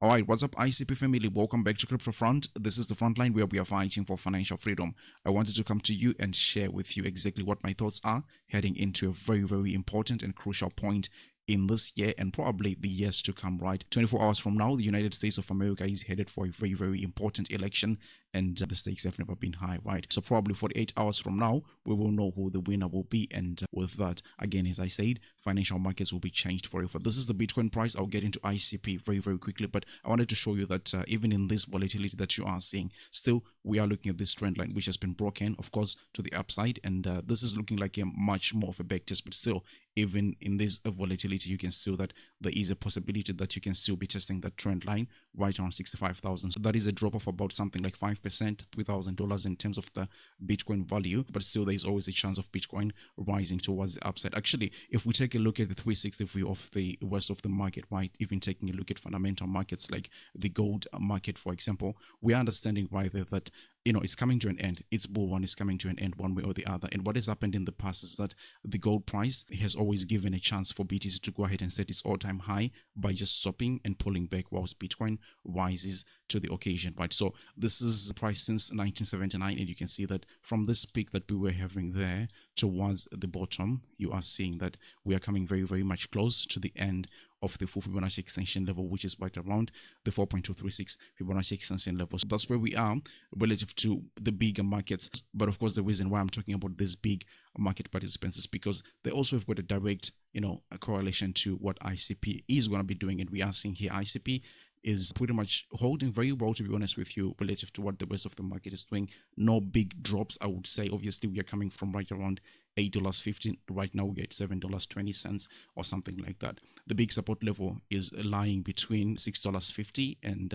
All right, what's up, ICP family? Welcome back to Crypto Front. This is the front line where we are fighting for financial freedom. I wanted to come to you and share with you exactly what my thoughts are heading into a very, very important and crucial point in this year and probably the years to come, right? 24 hours from now, the United States of America is headed for a very, very important election, and the stakes have never been high, right? So probably 48 hours from now, we will know who the winner will be. And with that, again, as I said, financial markets will be changed forever. This is the Bitcoin price. I'll get into ICP very, very quickly, but I wanted to show you that even in this volatility that you are seeing, still we are looking at this trend line, which has been broken, of course, to the upside. And this is looking like a much more of a backtest, but still, even in this volatility, you can see that there is a possibility that you can still be testing that trend line right around 65,000. So that is a drop of about something like 5%, $3,000 in terms of the Bitcoin value, but still there is always a chance of Bitcoin rising towards the upside. Actually, if we take a look at the 360 view of the rest of the market, right, even taking a look at fundamental markets like the gold market, for example, we are understanding right there that it's coming to an end. Its bull run is coming to an end one way or the other. And what has happened in the past is that the gold price has always given a chance for BTC to go ahead and set its all-time high by just stopping and pulling back whilst Bitcoin rises to the occasion, right? So this is the price since 1979, and you can see that from this peak that we were having there towards the bottom, you are seeing that we are coming very, very much close to the end of the full Fibonacci extension level, which is right around the 4.236 Fibonacci extension level. So that's where we are relative to the bigger markets. But of course, the reason why I'm talking about these big market participants is because they also have got a direct, a correlation to what ICP is going to be doing. And we are seeing here ICP is pretty much holding very well, to be honest with you, relative to what the rest of the market is doing. No big drops, I would say. Obviously, we are coming from right around $8.50. Right now, we get $7.20 or something like that. The big support level is lying between $6.50 and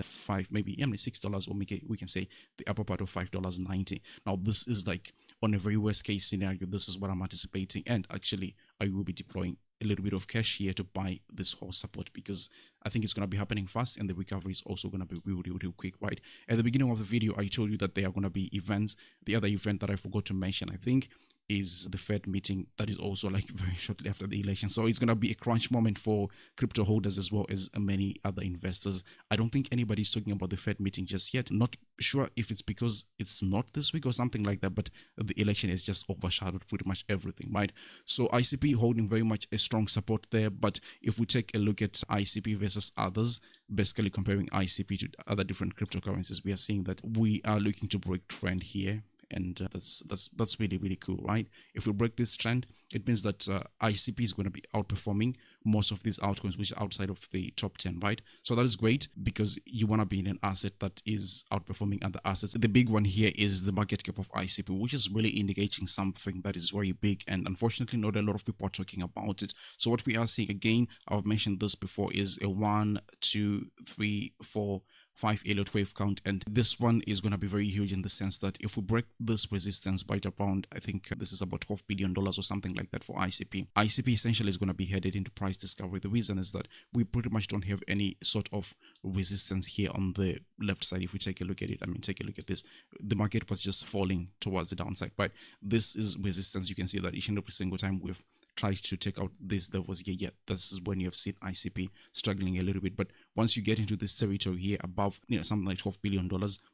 maybe $6, or we can say the upper part of $5.90. Now, this is like on a very worst case scenario. This is what I'm anticipating, and actually, I will be deploying a little bit of cash here to buy this whole support, because I think it's going to be happening fast and the recovery is also going to be real quick, right? At the beginning of the video, I told you that there are going to be events. The other event that I forgot to mention, I think, is the Fed meeting that is also like very shortly after the election. So it's going to be a crunch moment for crypto holders as well as many other investors. I don't think anybody's talking about the Fed meeting just yet. Not sure if it's because it's not this week or something like that, but the election has just overshadowed pretty much everything, right? So ICP holding very much a strong support there. But if we take a look at ICP versus others, basically comparing ICP to other different cryptocurrencies, we are seeing that we are looking to break trend here. And that's really, really cool, right? If we break this trend, it means that ICP is going to be outperforming most of these altcoins, which are outside of the top 10, right? So that is great, because you want to be in an asset that is outperforming other assets. The big one here is the market cap of ICP, which is really indicating something that is very big, and unfortunately not a lot of people are talking about it. So what we are seeing, again, I've mentioned this before, is a 1, 2, 3, 4, 5 elliott wave count, and this one is going to be very huge in the sense that if we break this resistance by around, I think this is about $12 billion or something like that for ICP. ICP essentially is going to be headed into price discovery. The reason is that we pretty much don't have any sort of resistance here on the left side. If we take a look at it, take a look at this. The market was just falling towards the downside, but this is resistance. You can see that each and every single time we've tried to take out these levels here, yeah, this is when you have seen ICP struggling a little bit. But once you get into this territory here above, something like $12 billion,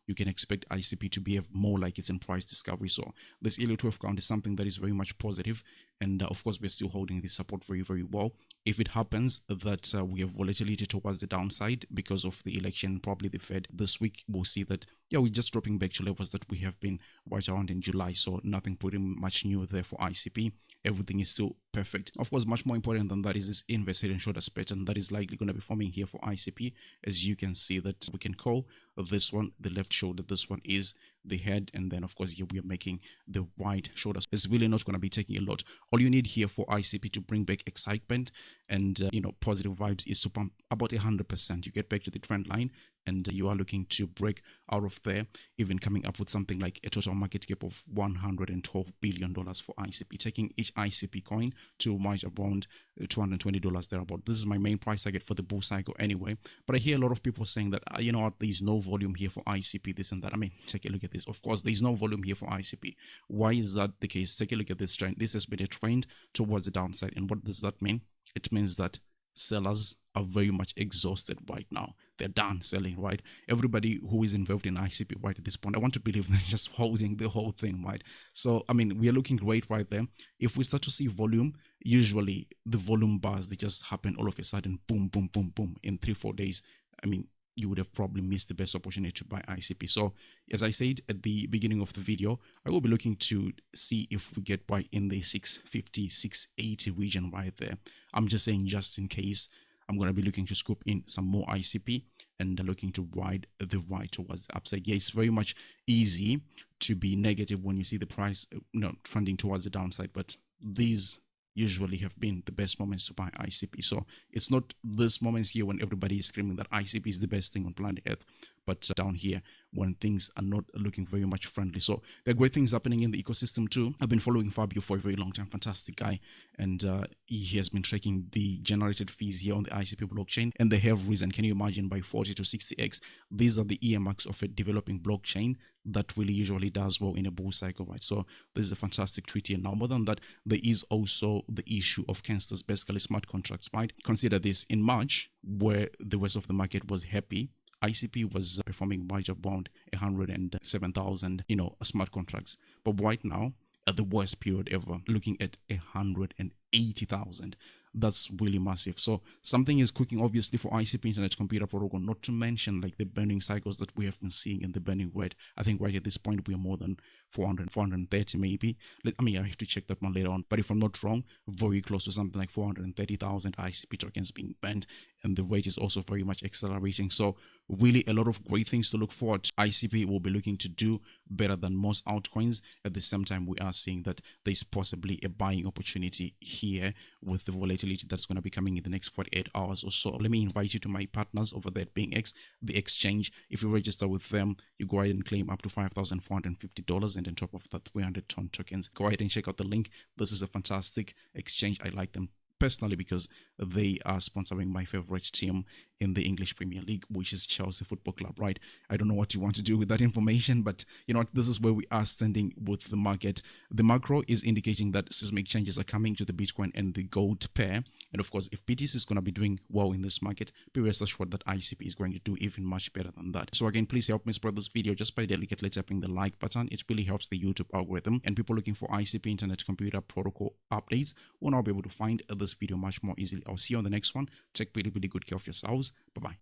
you can expect ICP to behave more like it's in price discovery. So this elliott wave count is something that is very much positive, and of course we're still holding this support very, very well. If it happens that we have volatility towards the downside because of the election, probably the Fed this week, we'll see that, yeah, we're just dropping back to levels that we have been right around in July. So nothing pretty much new there for ICP. Everything is still perfect. Of course, much more important than that is this inverse head and shoulders pattern that is likely going to be forming here for ICP. As you can see that we can call this one the left shoulder, this one is the head, and then of course here we are making the right shoulders. It's really not going to be taking a lot. All you need here for ICP to bring back excitement and positive vibes is to pump about 100%. You get back to the trend line, and you are looking to break out of there, even coming up with something like a total market cap of $112 billion for ICP, taking each ICP coin to right around $220 thereabout. This is my main price target for the bull cycle anyway. But I hear a lot of people saying that, you know what, there's no volume here for ICP, this and that. Take a look at this. Of course, there's no volume here for ICP. Why is that the case? Take a look at this trend. This has been a trend towards the downside. And what does that mean? It means that sellers are very much exhausted right now. they're done selling, right? Everybody who is involved in ICP right at this point, I want to believe they're just holding the whole thing, right? So I mean, we are looking great right there. If we start to see volume, usually the volume bars, they just happen all of a sudden, boom, boom, boom, boom, in 3-4 days. I mean, you would have probably missed the best opportunity to buy ICP. So as I said at the beginning of the video, I will be looking to see if we get right in the 650, 680 region right there. I'm just saying, just in case, I'm going to be looking to scoop in some more ICP and looking to ride the ride towards the upside. Yeah, it's very much easy to be negative when you see the price trending towards the downside, but these usually have been the best moments to buy ICP. So it's not this moments here when everybody is screaming that ICP is the best thing on planet Earth, but down here when things are not looking very much friendly. So there are great things happening in the ecosystem too. I've been following Fabio for a very long time, fantastic guy, and he has been tracking the generated fees here on the ICP blockchain, and they have risen, can you imagine, by 40 to 60x. These are the earmarks of a developing blockchain that really usually does well in a bull cycle, right? So this is a fantastic tweet here. Now, more than that, there is also the issue of canisters, basically smart contracts, right? Consider this: in March, where the rest of the market was happy, ICP was performing right around 107,000, smart contracts. But right now, at the worst period ever, looking at 180,000. That's really massive. So something is cooking, obviously, for ICP Internet Computer Protocol, not to mention like the burning cycles that we have been seeing in the burning red. I think right at this point, we are more than 400, 430 maybe. I mean, I have to check that one later on. But if I'm not wrong, very close to something like 430,000 ICP tokens being burned. And the rate is also very much accelerating. So really a lot of great things to look forward to. ICP will be looking to do better than most altcoins. At the same time, we are seeing that there's possibly a buying opportunity here with the volatility that's going to be coming in the next 48 hours or so. Let me invite you to my partners over there at BingX, the exchange. If you register with them, you go ahead and claim up to $5,450, and on top of that, 300 ton tokens. Go ahead and check out the link. This is a fantastic exchange. I like them personally because they are sponsoring my favorite team in the English Premier League, which is Chelsea Football Club, right? I don't know what you want to do with that information, but you know what? This is where we are standing with the market. The macro is indicating that seismic changes are coming to the Bitcoin and the gold pair. And of course, if BTC is going to be doing well in this market, be rest assured that ICP is going to do even much better than that. So again, please help me spread this video just by delicately tapping the like button. It really helps the YouTube algorithm, and people looking for ICP Internet Computer Protocol updates will now be able to find this video much more easily. I'll see you on the next one. Take really, really good care of yourselves. Bye-bye.